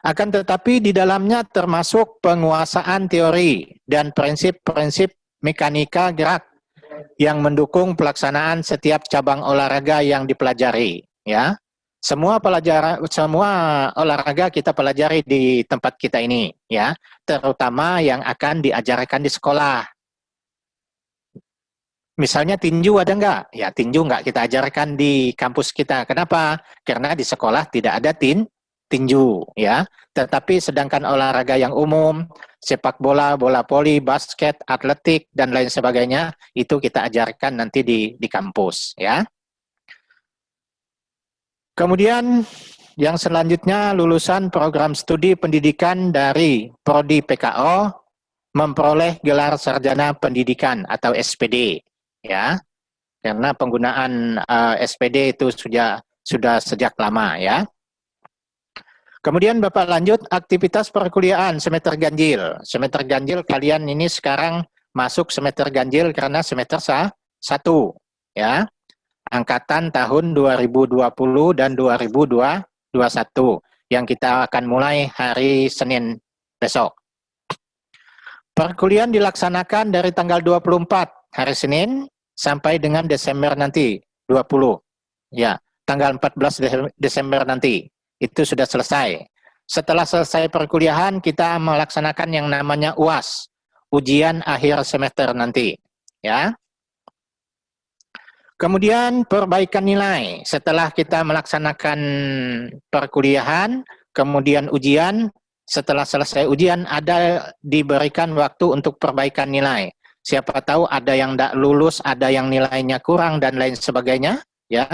Akan tetapi di dalamnya termasuk penguasaan teori dan prinsip-prinsip mekanika gerak yang mendukung pelaksanaan setiap cabang olahraga yang dipelajari, ya. Semua olahraga kita pelajari di tempat kita ini, ya, terutama yang akan diajarkan di sekolah. Misalnya tinju ada nggak? Ya, tinju nggak kita ajarkan di kampus kita. Kenapa? Karena di sekolah tidak ada tinju, ya. Tetapi sedangkan olahraga yang umum, sepak bola, bola voli, basket, atletik, dan lain sebagainya, itu kita ajarkan nanti di kampus, ya. Kemudian yang selanjutnya, lulusan program studi pendidikan dari Prodi PKO memperoleh gelar sarjana pendidikan atau SPD, ya. Karena penggunaan SPD itu sudah sejak lama, ya. Kemudian Bapak lanjut aktivitas perkuliahan semester ganjil. Semester ganjil kalian ini sekarang masuk semester ganjil karena semester 1, ya. Angkatan tahun 2020 dan 2021 yang kita akan mulai hari Senin besok. Perkuliahan dilaksanakan dari tanggal 24 hari Senin sampai dengan Desember nanti 20. Ya, tanggal 14 Desember nanti. Itu sudah selesai. Setelah selesai perkuliahan, kita melaksanakan yang namanya UAS, ujian akhir semester nanti, ya. Kemudian perbaikan nilai. Setelah kita melaksanakan perkuliahan, kemudian ujian, setelah selesai ujian ada diberikan waktu untuk perbaikan nilai. Siapa tahu ada yang tidak lulus, ada yang nilainya kurang dan lain sebagainya, ya.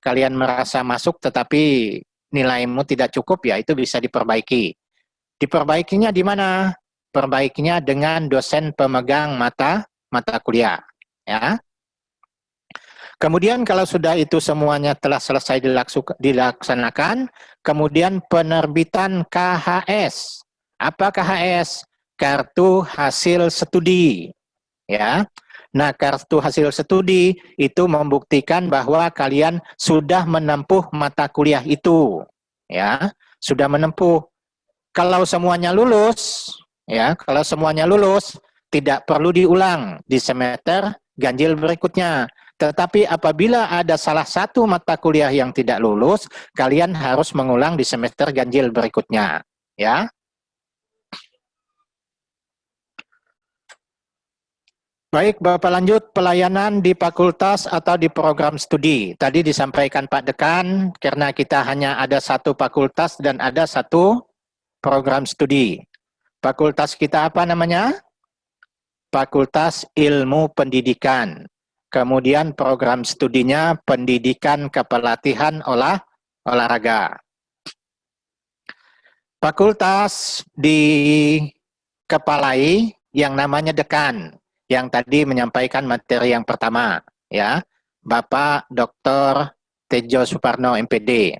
Kalian merasa masuk tetapi nilaimu tidak cukup, ya itu bisa diperbaiki. Diperbaikinya di mana? Perbaikinya dengan dosen pemegang mata kuliah, ya. Kemudian kalau sudah itu semuanya telah selesai dilaksanakan, kemudian penerbitan KHS. Apa KHS? Kartu hasil studi, ya. Nah, kartu hasil studi itu membuktikan bahwa kalian sudah menempuh mata kuliah itu, ya, sudah menempuh. Kalau semuanya lulus, ya, kalau semuanya lulus, tidak perlu diulang di semester ganjil berikutnya. Tetapi apabila ada salah satu mata kuliah yang tidak lulus, kalian harus mengulang di semester ganjil berikutnya, ya. Baik, Bapak lanjut pelayanan di fakultas atau di program studi. Tadi disampaikan Pak Dekan, karena kita hanya ada satu fakultas dan ada satu program studi. Fakultas kita apa namanya? Fakultas Ilmu Pendidikan. Kemudian program studinya Pendidikan Kepelatihan Olahraga. Fakultas dikepalai yang namanya dekan, yang tadi menyampaikan materi yang pertama, ya, Bapak Dr. Tejo Suparno MPD.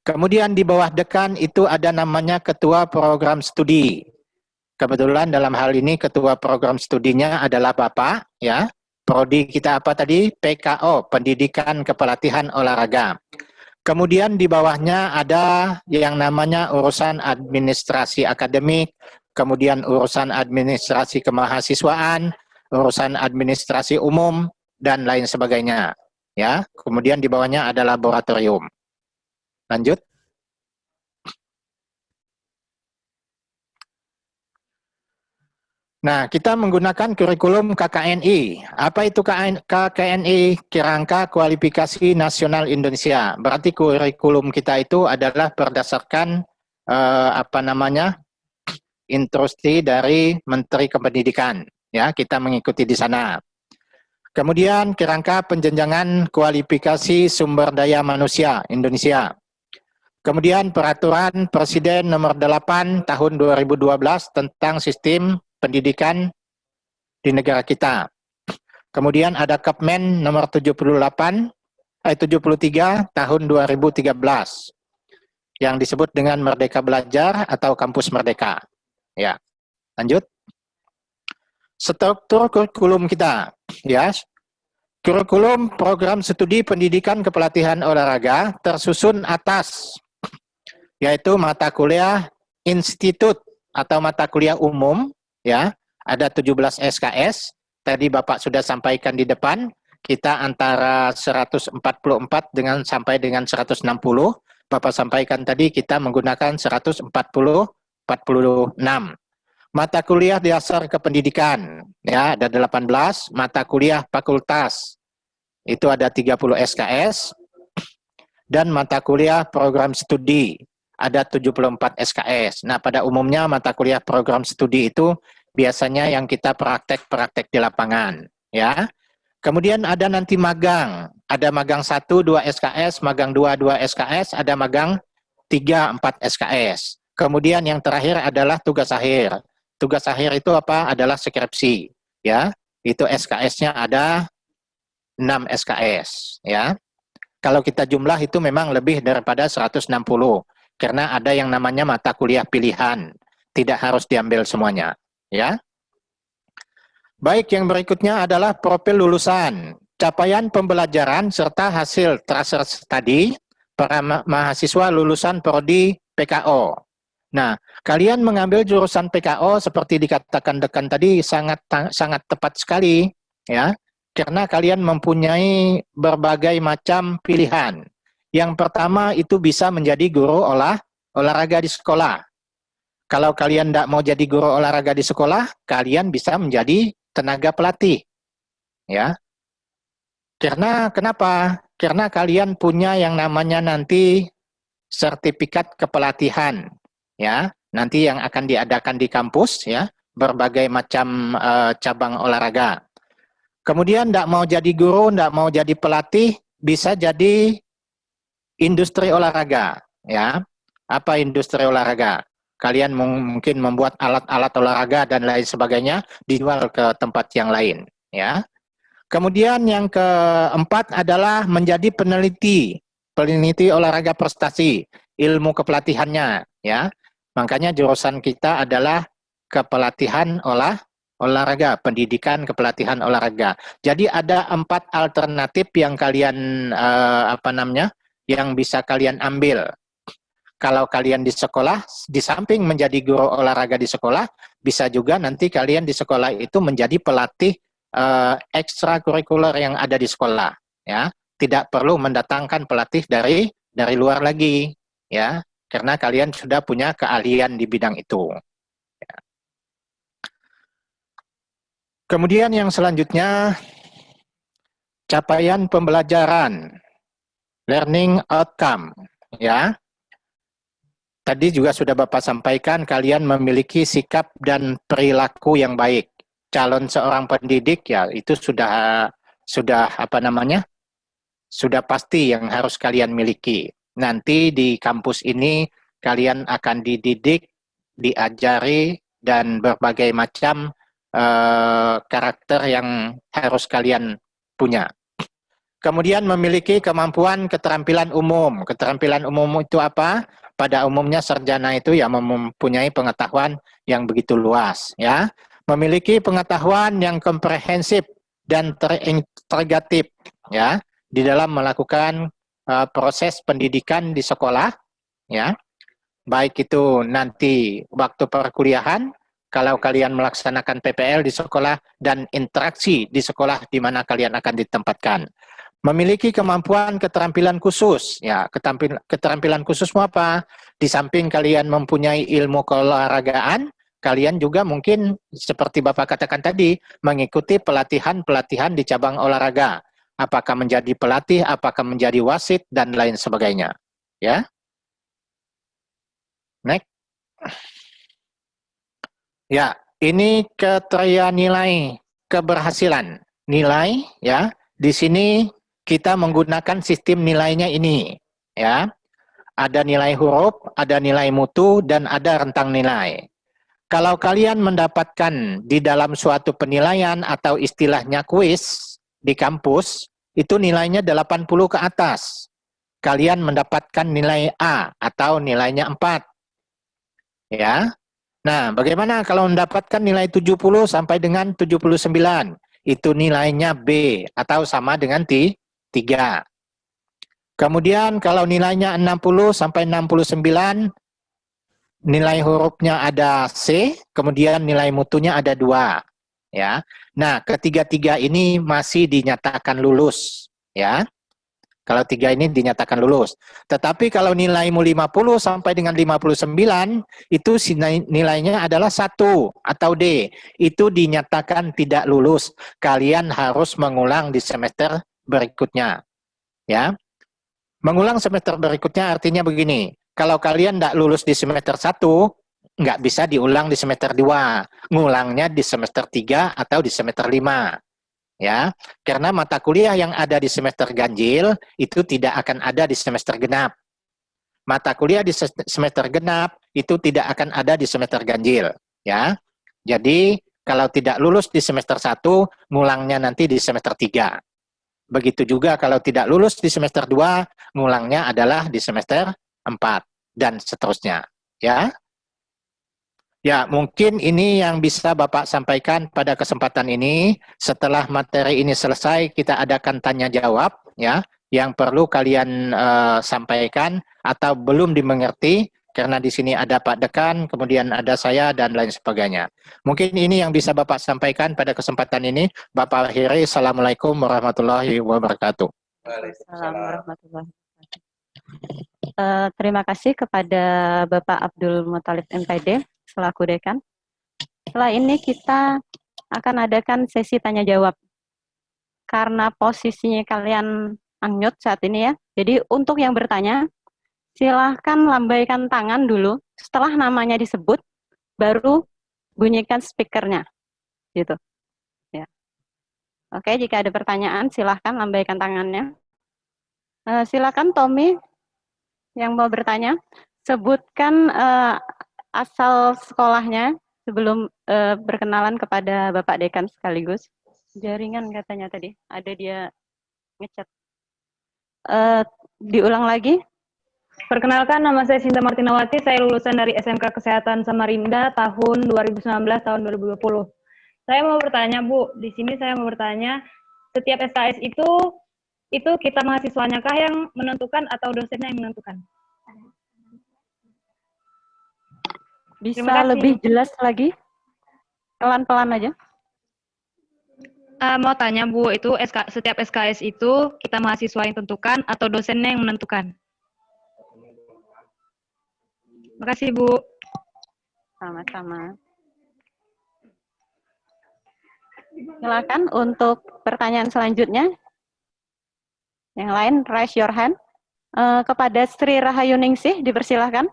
Kemudian di bawah dekan itu ada namanya Ketua Program Studi. Kebetulan dalam hal ini Ketua Program Studinya adalah Bapak, ya. Prodi kita apa tadi? PKO, Pendidikan Kepelatihan Olahraga. Kemudian di bawahnya ada yang namanya urusan administrasi akademik, kemudian urusan administrasi kemahasiswaan, urusan administrasi umum, dan lain sebagainya. Ya, kemudian di bawahnya ada laboratorium. Lanjut. Nah, kita menggunakan kurikulum KKNI. Apa itu KKNI? Kerangka Kualifikasi Nasional Indonesia. Berarti kurikulum kita itu adalah berdasarkan instruksi dari Menteri Pendidikan. Ya, kita mengikuti di sana. Kemudian kerangka penjenjangan kualifikasi sumber daya manusia Indonesia. Kemudian peraturan Presiden nomor 8 tahun 2012 tentang sistem pendidikan di negara kita. Kemudian ada Kepmen nomor 73 tahun 2013 yang disebut dengan Merdeka Belajar atau Kampus Merdeka. Ya, lanjut. Struktur kurikulum kita, ya. Kurikulum program studi pendidikan kepelatihan olahraga tersusun atas, yaitu mata kuliah institut atau mata kuliah umum, ya, ada 17 SKS. Tadi Bapak sudah sampaikan di depan, kita antara 144 dengan sampai dengan 160. Bapak sampaikan tadi kita menggunakan 146. Mata kuliah dasar kependidikan, ya, ada 18. Mata kuliah fakultas, itu ada 30 SKS. Dan mata kuliah program studi, ada 74 SKS. Nah, pada umumnya mata kuliah program studi itu biasanya yang kita praktek di lapangan, ya. Kemudian ada nanti magang, ada magang 1, 2 SKS, magang 2, 2 SKS, ada magang 3, 4 SKS. Kemudian yang terakhir adalah tugas akhir. Tugas akhir itu apa? Adalah skripsi, ya. Itu SKS-nya ada 6 SKS, ya. Kalau kita jumlah itu memang lebih daripada 160, karena ada yang namanya mata kuliah pilihan, tidak harus diambil semuanya, ya. Baik, yang berikutnya adalah profil lulusan, capaian pembelajaran serta hasil tracer study para mahasiswa lulusan prodi PKO. Nah, kalian mengambil jurusan PKO seperti dikatakan dekan tadi sangat tepat sekali, ya. Karena kalian mempunyai berbagai macam pilihan. Yang pertama itu bisa menjadi guru olahraga di sekolah. Kalau kalian tidak mau jadi guru olahraga di sekolah, kalian bisa menjadi tenaga pelatih. Ya. Kenapa? Karena kalian punya yang namanya nanti sertifikat kepelatihan. Ya, nanti yang akan diadakan di kampus, ya, berbagai macam cabang olahraga. Kemudian tidak mau jadi guru, tidak mau jadi pelatih, bisa jadi industri olahraga, ya. Apa industri olahraga? Kalian mungkin membuat alat-alat olahraga dan lain sebagainya, dijual ke tempat yang lain, ya. Kemudian yang keempat adalah menjadi peneliti olahraga prestasi, ilmu kepelatihannya, ya. Makanya jurusan kita adalah kepelatihan olahraga, pendidikan kepelatihan olahraga. Jadi ada 4 alternatif yang kalian yang bisa kalian ambil. Kalau kalian di sekolah, di samping menjadi guru olahraga di sekolah, bisa juga nanti kalian di sekolah itu menjadi pelatih ekstrakurikuler yang ada di sekolah, ya. Tidak perlu mendatangkan pelatih dari luar lagi, ya, karena kalian sudah punya keahlian di bidang itu. Kemudian yang selanjutnya, capaian pembelajaran, learning outcome, ya. Tadi juga sudah Bapak sampaikan, kalian memiliki sikap dan perilaku yang baik. Calon seorang pendidik, ya, itu sudah sudah pasti yang harus kalian miliki. Nanti di kampus ini kalian akan dididik, diajari, dan berbagai macam karakter yang harus kalian punya. Kemudian memiliki kemampuan keterampilan umum. Keterampilan umum itu apa? Pada umumnya sarjana itu ya mempunyai pengetahuan yang begitu luas, ya. Memiliki pengetahuan yang komprehensif dan terintegratif, ya, di dalam melakukan proses pendidikan di sekolah, ya. Baik itu nanti waktu perkuliahan, kalau kalian melaksanakan PPL di sekolah, dan interaksi di sekolah di mana kalian akan ditempatkan. Memiliki kemampuan keterampilan khusus, ya. Keterampilan khusus apa? Di samping kalian mempunyai ilmu keolahragaan, kalian juga mungkin seperti Bapak katakan tadi, mengikuti pelatihan-pelatihan di cabang olahraga. Apakah menjadi pelatih, apakah menjadi wasit, dan lain sebagainya, ya. Next. Ya, ini kriteria nilai keberhasilan. Nilai, ya, di sini kita menggunakan sistem nilainya ini, ya. Ada nilai huruf, ada nilai mutu, dan ada rentang nilai. Kalau kalian mendapatkan di dalam suatu penilaian atau istilahnya kuis di kampus, itu nilainya 80 ke atas. Kalian mendapatkan nilai A atau nilainya 4. Ya. Nah, bagaimana kalau mendapatkan nilai 70 sampai dengan 79? Itu nilainya B atau sama dengan 3. Kemudian kalau nilainya 60 sampai 69, nilai hurufnya ada C, kemudian nilai mutunya ada 2. Ya. Nah, ketiga-tiga ini masih dinyatakan lulus, ya. Kalau 3 ini dinyatakan lulus. Tetapi kalau nilaimu 50 sampai dengan 59, itu nilainya adalah 1 atau D. Itu dinyatakan tidak lulus. Kalian harus mengulang di semester berikutnya. Ya. Mengulang semester berikutnya artinya begini. Kalau kalian tidak lulus di semester 1, nggak bisa diulang di semester 2. Ngulangnya di semester 3 atau di semester 5. Ya, karena mata kuliah yang ada di semester ganjil itu tidak akan ada di semester genap. Mata kuliah di semester genap itu tidak akan ada di semester ganjil, ya. Jadi kalau tidak lulus di semester 1, ngulangnya nanti di semester 3. Begitu juga kalau tidak lulus di semester 2, ngulangnya adalah di semester 4 dan seterusnya, ya. Ya, mungkin ini yang bisa Bapak sampaikan pada kesempatan ini. Setelah materi ini selesai, kita adakan tanya jawab, ya, yang perlu kalian sampaikan atau belum dimengerti, karena di sini ada Pak Dekan, kemudian ada saya, dan lain sebagainya. Mungkin ini yang bisa Bapak sampaikan pada kesempatan ini. Bapak akhiri, Assalamualaikum warahmatullahi wabarakatuh. Waalaikumsalam warahmatullahi wabarakatuh. Terima kasih kepada Bapak Abdul Muthalib MPD selaku dekan. Setelah ini kita akan adakan sesi tanya jawab. Karena posisinya kalian unmute saat ini ya. Jadi untuk yang bertanya, silahkan lambaikan tangan dulu. Setelah namanya disebut, baru bunyikan speakernya. Gitu. Ya. Oke, jika ada pertanyaan, silahkan lambaikan tangannya. Silakan Tommy yang mau bertanya, sebutkan asal sekolahnya sebelum berkenalan kepada Bapak Dekan sekaligus. Jaringan katanya tadi, ada dia ngechat. Diulang lagi. Perkenalkan, nama saya Sinta Martinawati, saya lulusan dari SMK Kesehatan Samarinda tahun 2019 tahun 2020. Saya mau bertanya, Bu, di sini saya mau bertanya, setiap SKS itu kita mahasiswanya kah yang menentukan atau dosennya yang menentukan? Bisa lebih jelas lagi? Pelan-pelan aja. Mau tanya, Bu, itu setiap SKS itu kita mahasiswa yang tentukan atau dosennya yang menentukan? Makasih, Bu. Sama-sama. Silakan untuk pertanyaan selanjutnya. Yang lain, raise your hand. Kepada Sri Rahayuningsih, dipersilahkan.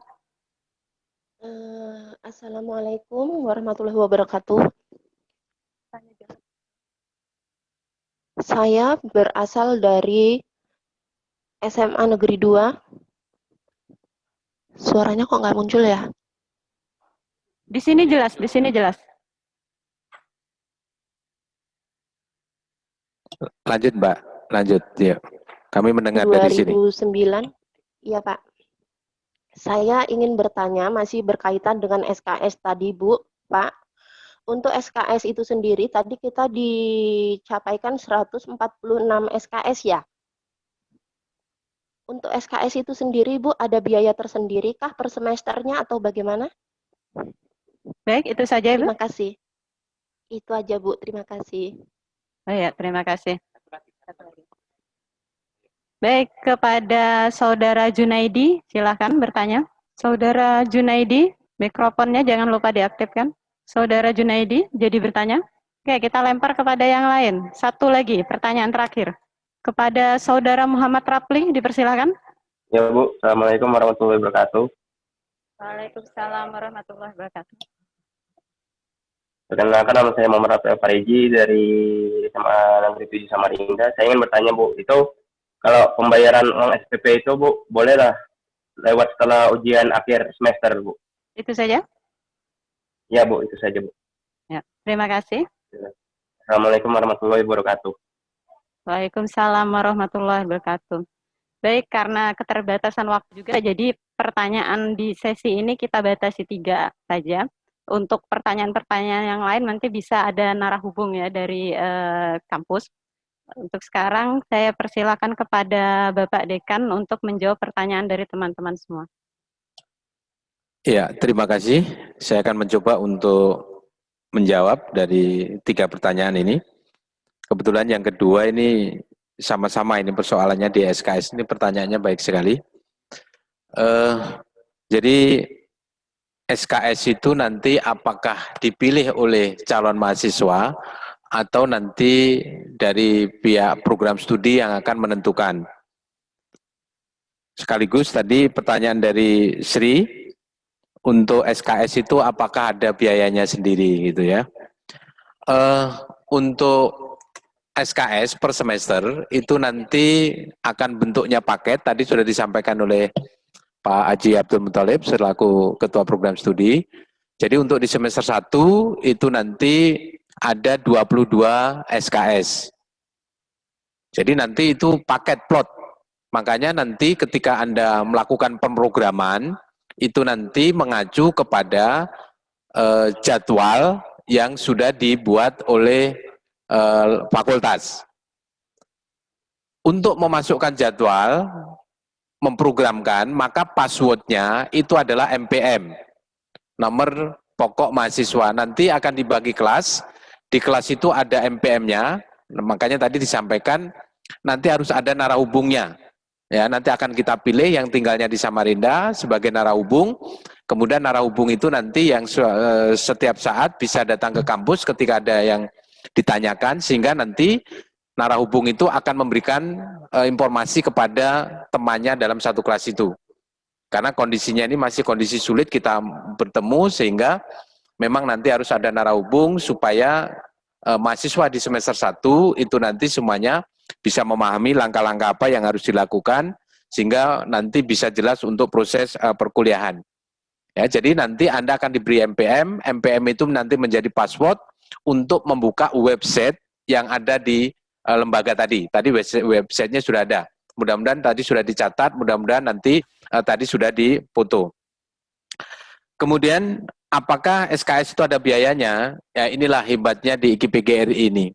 Assalamualaikum warahmatullahi wabarakatuh. Saya berasal dari SMA Negeri 2. Suaranya kok nggak muncul ya? Di sini jelas, di sini jelas. Lanjut, Mbak. Lanjut, ya. Kami mendengar dari sini. 2009. Iya, Pak. Saya ingin bertanya, masih berkaitan dengan SKS tadi, Bu, Pak. Untuk SKS itu sendiri, tadi kita dicapaikan 146 SKS ya? Untuk SKS itu sendiri, Bu, ada biaya tersendiri kah per semesternya atau bagaimana? Baik, itu saja, Ibu. Terima kasih. Itu aja, Bu. Terima kasih. Oh ya, terima kasih. Baik, kepada Saudara Junaidi, silakan bertanya. Saudara Junaidi, mikrofonnya jangan lupa diaktifkan. Saudara Junaidi, jadi bertanya. Oke, kita lempar kepada yang lain. Satu lagi, pertanyaan terakhir. Kepada Saudara Muhammad Rapli, dipersilakan. Ya, Bu. Assalamualaikum warahmatullahi wabarakatuh. Waalaikumsalam warahmatullahi wabarakatuh. Perkenalkan, nama saya Muhammad Rafael Fariji dari SMA Negeri 7 Samarinda. Saya ingin bertanya, Bu, itu kalau pembayaran uang SPP itu, Bu, bolehlah lewat setelah ujian akhir semester, Bu? Itu saja? Ya, Bu, itu saja, Bu. Ya, terima kasih. Assalamualaikum warahmatullahi wabarakatuh. Waalaikumsalam warahmatullahi wabarakatuh. Baik, karena keterbatasan waktu juga, jadi pertanyaan di sesi ini kita batasi 3 saja. Untuk pertanyaan-pertanyaan yang lain nanti bisa ada narahubung ya dari kampus. Untuk sekarang saya persilakan kepada Bapak Dekan untuk menjawab pertanyaan dari teman-teman semua. Ya, terima kasih. Saya akan mencoba untuk menjawab dari 3 pertanyaan ini. Kebetulan yang kedua ini sama-sama ini persoalannya di SKS, ini pertanyaannya baik sekali. Jadi SKS itu nanti apakah dipilih oleh calon mahasiswa atau nanti dari pihak program studi yang akan menentukan. Sekaligus tadi pertanyaan dari Sri, untuk SKS itu apakah ada biayanya sendiri gitu ya. Untuk SKS per semester itu nanti akan bentuknya paket, tadi sudah disampaikan oleh Pak Haji Abdul Muthalib selaku Ketua Program Studi. Jadi untuk di semester 1 itu nanti ada 22 SKS. Jadi nanti itu paket plot. Makanya nanti ketika Anda melakukan pemrograman, itu nanti mengacu kepada jadwal yang sudah dibuat oleh fakultas. Untuk memasukkan jadwal, memprogramkan, maka passwordnya itu adalah MPM, nomor pokok mahasiswa. Nanti akan dibagi kelas, di kelas itu ada MPM-nya, makanya tadi disampaikan nanti harus ada narahubungnya. Ya, nanti akan kita pilih yang tinggalnya di Samarinda sebagai narahubung. Kemudian narahubung itu nanti yang setiap saat bisa datang ke kampus ketika ada yang ditanyakan, sehingga nanti narahubung itu akan memberikan informasi kepada temannya dalam satu kelas itu. Karena kondisinya ini masih kondisi sulit kita bertemu, sehingga memang nanti harus ada narahubung supaya mahasiswa di semester 1 itu nanti semuanya bisa memahami langkah-langkah apa yang harus dilakukan, sehingga nanti bisa jelas untuk proses perkuliahan. Ya, jadi nanti Anda akan diberi MPM, MPM itu nanti menjadi password untuk membuka website yang ada di lembaga tadi. Tadi websitenya sudah ada. Mudah-mudahan tadi sudah dicatat, mudah-mudahan nanti tadi sudah dipoto. Kemudian apakah SKS itu ada biayanya? Ya, inilah hebatnya di IKIP-GRI ini.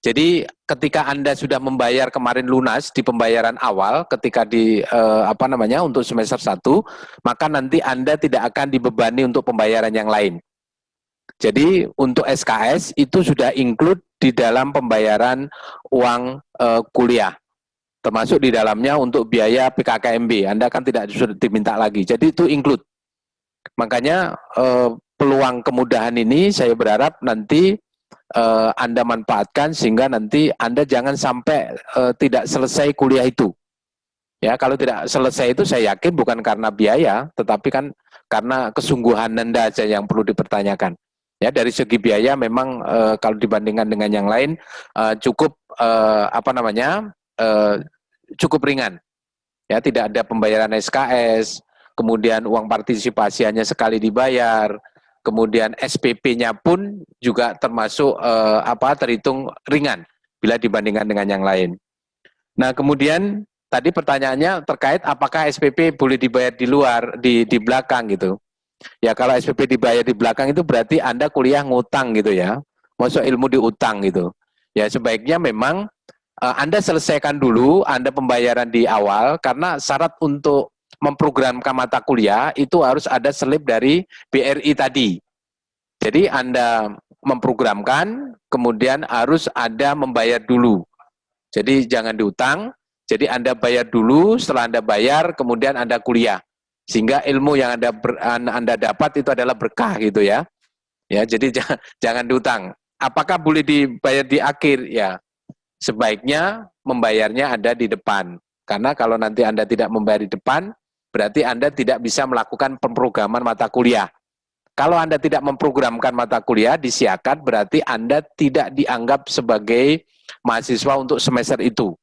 Jadi ketika Anda sudah membayar kemarin lunas di pembayaran awal ketika di untuk semester 1, maka nanti Anda tidak akan dibebani untuk pembayaran yang lain. Jadi untuk SKS itu sudah include di dalam pembayaran uang kuliah. Termasuk di dalamnya untuk biaya PKKMB, Anda kan tidak sudah diminta lagi. Jadi itu include. Makanya peluang kemudahan ini saya berharap nanti Anda manfaatkan sehingga nanti Anda jangan sampai tidak selesai kuliah itu. Ya, kalau tidak selesai itu saya yakin bukan karena biaya, tetapi kan karena kesungguhan Anda saja yang perlu dipertanyakan. Ya, dari segi biaya memang kalau dibandingkan dengan yang lain cukup cukup ringan. Ya, tidak ada pembayaran SKS, kemudian uang partisipasi hanya sekali dibayar. Kemudian SPP-nya pun juga termasuk terhitung ringan bila dibandingkan dengan yang lain. Nah, kemudian tadi pertanyaannya terkait apakah SPP boleh dibayar di luar, di belakang gitu. Ya, kalau SPP dibayar di belakang itu berarti Anda kuliah ngutang gitu ya. Masuk ilmu diutang gitu. Ya, sebaiknya memang Anda selesaikan dulu Anda pembayaran di awal, karena syarat untuk memprogramkan mata kuliah itu harus ada selip dari BRI tadi. Jadi Anda memprogramkan, kemudian harus ada membayar dulu. Jadi jangan diutang, jadi Anda bayar dulu, setelah Anda bayar, kemudian Anda kuliah. Sehingga ilmu yang Anda dapat itu adalah berkah gitu ya. Ya, jadi jangan diutang. Apakah boleh dibayar di akhir? Ya, sebaiknya membayarnya ada di depan. Karena kalau nanti Anda tidak membayar di depan, berarti Anda tidak bisa melakukan pemrograman mata kuliah. Kalau Anda tidak memprogramkan mata kuliah, disiakan berarti Anda tidak dianggap sebagai mahasiswa untuk semester itu.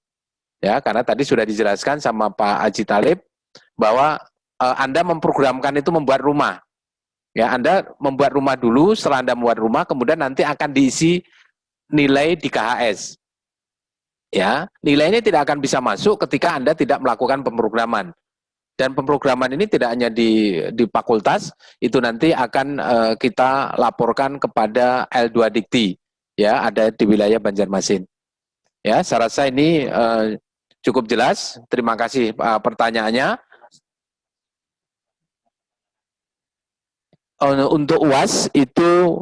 Ya, karena tadi sudah dijelaskan sama Pak Haji Talib bahwa Anda memprogramkan itu membuat rumah. Ya, Anda membuat rumah dulu, setelah Anda membuat rumah, kemudian nanti akan diisi nilai di KHS. Ya, nilainya tidak akan bisa masuk ketika Anda tidak melakukan pemrograman. Dan pemrograman ini tidak hanya di fakultas, itu nanti akan kita laporkan kepada L2 Dikti, ya, ada di wilayah Banjarmasin. Ya, saya rasa ini cukup jelas. Terima kasih pertanyaannya. untuk UAS itu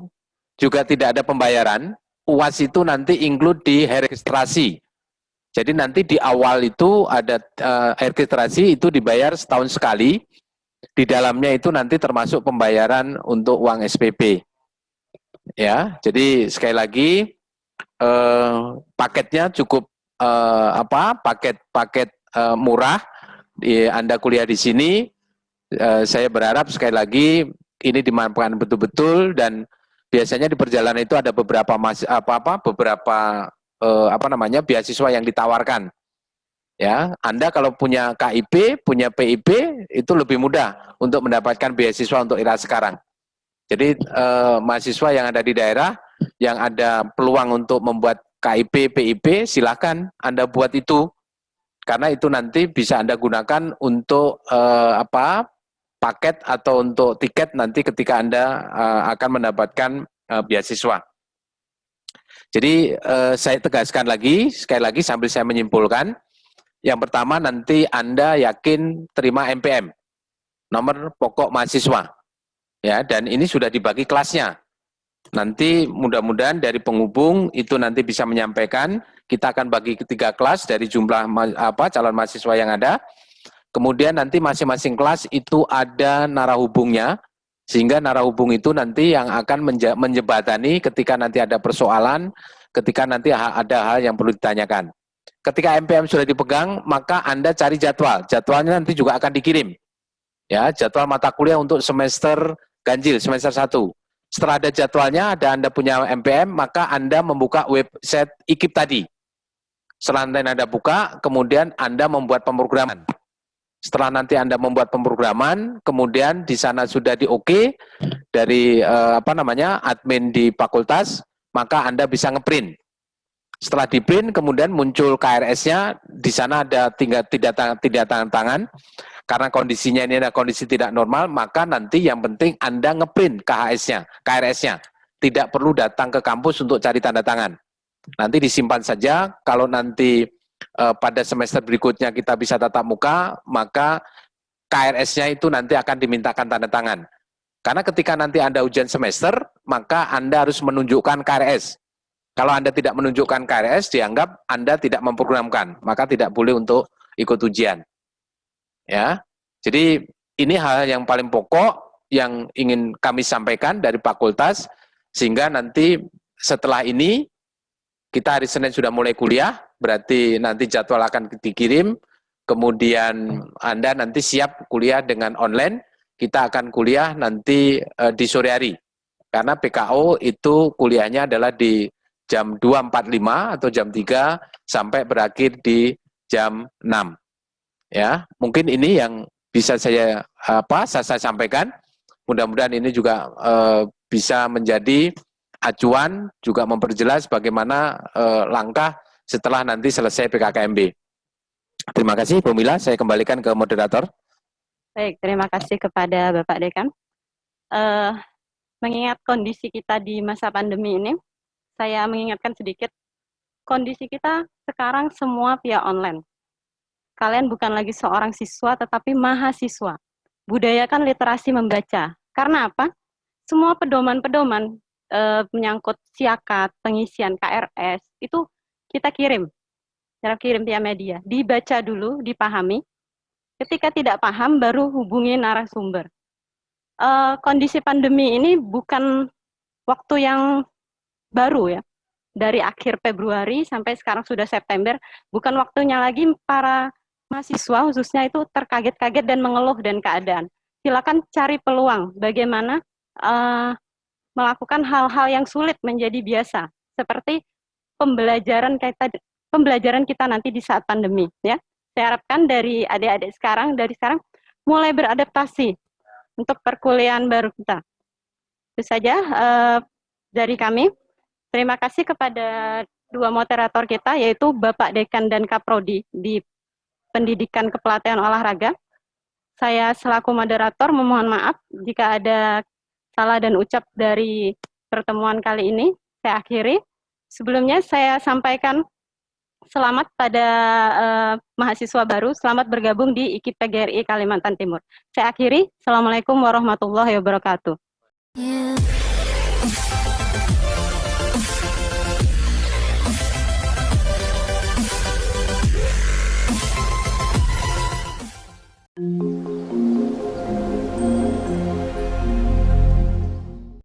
juga tidak ada pembayaran. UAS itu nanti include di registrasi. Jadi nanti di awal itu ada registrasi itu dibayar setahun sekali. Di dalamnya itu nanti termasuk pembayaran untuk uang SPP. Ya, jadi sekali lagi paketnya cukup paket murah. Anda kuliah di sini, saya berharap sekali lagi ini dimanfaatkan betul-betul, dan biasanya di perjalanan itu ada beberapa beasiswa yang ditawarkan. Ya, Anda kalau punya KIP, punya PIP, itu lebih mudah untuk mendapatkan beasiswa untuk era sekarang. Jadi mahasiswa yang ada di daerah, yang ada peluang untuk membuat KIP, PIP, silakan Anda buat itu. Karena itu nanti bisa Anda gunakan untuk paket atau untuk tiket nanti ketika Anda akan mendapatkan beasiswa. Jadi saya tegaskan lagi, sekali lagi sambil saya menyimpulkan. Yang pertama, nanti Anda yakin terima MPM, nomor pokok mahasiswa. Ya, dan ini sudah dibagi kelasnya. Nanti mudah-mudahan dari penghubung itu nanti bisa menyampaikan, kita akan bagi ketiga kelas dari jumlah calon mahasiswa yang ada. Kemudian nanti masing-masing kelas itu ada narahubungnya, sehingga narahubung itu nanti yang akan menjembatani ketika nanti ada persoalan, ketika nanti ada hal yang perlu ditanyakan. Ketika MPM sudah dipegang, maka Anda cari jadwal. Jadwalnya nanti juga akan dikirim. Ya, jadwal mata kuliah untuk semester ganjil, semester 1. Setelah ada jadwalnya, Anda punya MPM, maka Anda membuka website IKIP tadi. Setelah Anda buka, kemudian Anda membuat pemrograman. Setelah nanti Anda membuat pemrograman, kemudian di sana sudah di-oke dari admin di fakultas, maka Anda bisa ngeprint. Setelah di-print, kemudian muncul KRS-nya, di sana ada tinggal tidak tangan. Karena kondisinya ini adalah kondisi tidak normal, maka nanti yang penting Anda ngeprint KRS-nya. Tidak perlu datang ke kampus untuk cari tanda tangan. Nanti disimpan saja, kalau nanti pada semester berikutnya kita bisa tatap muka, maka KRS-nya itu nanti akan dimintakan tanda tangan. Karena ketika nanti Anda ujian semester, maka Anda harus menunjukkan KRS. Kalau Anda tidak menunjukkan KRS, dianggap Anda tidak memprogramkan, maka tidak boleh untuk ikut ujian. Ya, jadi ini hal yang paling pokok yang ingin kami sampaikan dari fakultas, sehingga nanti setelah ini kita hari Senin sudah mulai kuliah, berarti nanti jadwal akan dikirim, kemudian Anda nanti siap kuliah dengan online, kita akan kuliah nanti di sore hari, karena PKO itu kuliahnya adalah di jam 2.45 atau jam 3 sampai berakhir di jam 6. Ya, mungkin ini yang bisa saya sampaikan. Mudah-mudahan ini juga bisa menjadi acuan, juga memperjelas bagaimana langkah setelah nanti selesai PKKMB. Terima kasih, Bu Mila. Saya kembalikan ke moderator. Baik, terima kasih kepada Bapak Dekan. Mengingat kondisi kita di masa pandemi ini, saya mengingatkan sedikit, kondisi kita sekarang semua via online. Kalian bukan lagi seorang siswa, tetapi mahasiswa. Budayakan literasi membaca. Karena apa? Semua pedoman-pedoman menyangkut siakat, pengisian KRS, itu kita kirim. Cara kirim via media. Dibaca dulu, dipahami. Ketika tidak paham, baru hubungi narasumber. Kondisi pandemi ini bukan waktu yang baru ya. Dari akhir Februari sampai sekarang sudah September, bukan waktunya lagi para mahasiswa khususnya itu terkaget-kaget dan mengeluh dan keadaan. Silakan cari peluang bagaimana melakukan hal-hal yang sulit menjadi biasa, seperti pembelajaran kita nanti di saat pandemi. Ya, saya harapkan dari adik-adik dari sekarang mulai beradaptasi untuk perkuliahan baru kita. Itu saja dari kami. Terima kasih kepada dua moderator kita, yaitu Bapak Dekan dan Kaprodi di Pendidikan Kepelatihan Olahraga. Saya selaku moderator memohon maaf jika ada salah dan ucap dari pertemuan kali ini. Saya akhiri. Sebelumnya saya sampaikan selamat pada mahasiswa baru, selamat bergabung di IKIP PGRI Kalimantan Timur. Saya akhiri. Assalamualaikum warahmatullahi wabarakatuh. You.